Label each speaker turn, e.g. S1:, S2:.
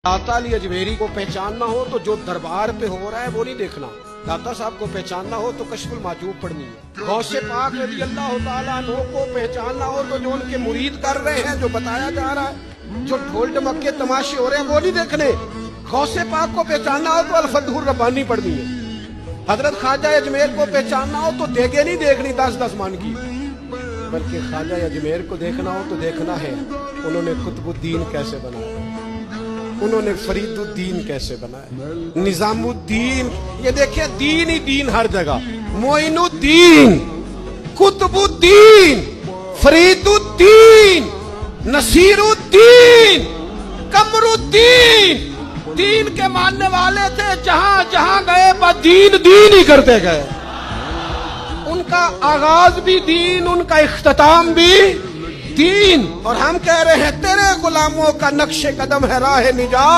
S1: दाता अली अजमेरी को पहचानना हो तो जो दरबार पे हो रहा है वो नहीं देखना। दाता साहब को पहचानना हो तो कश्फुल माजूब पढ़नी है। गौसे पाक रज़ी अल्लाह तआला अन्हु को पहचानना हो तो जो उनके मुरीद कर रहे हैं, जो बताया जा रहा है, जो ढोल ढमक्के तमाशे हो रहे हैं वो नहीं देखने। गौसे पाक को पहचानना हो तो अल-फतहुर रब्बानी पढ़नी है। हजरत ख्वाजा अजमेर को पहचानना हो तो देगे नहीं देखनी 10-10 मन की, बल्कि ख्वाजा अजमेर को देखना हो तो देखना है उन्होंने कुतुबुद्दीन कैसे बनाया, उन्होंने फरीदुद्दीन कैसे बनाया, निजामुद्दीन। ये देखिए दीन ही दीन हर जगह। मोइनुद्दीन, कुतुबुद्दीन, फरीदुद्दीन, नसीरुद्दीन, कमरुद्दीन। दीन के मानने वाले थे, जहां जहां गए बस दीन दीन ही करते गए। उनका आगाज भी दीन, उनका इख्तिताम भी दीन। और हम कह रहे हैं तेरे गुलामों का नक्शे कदम है राह निजात।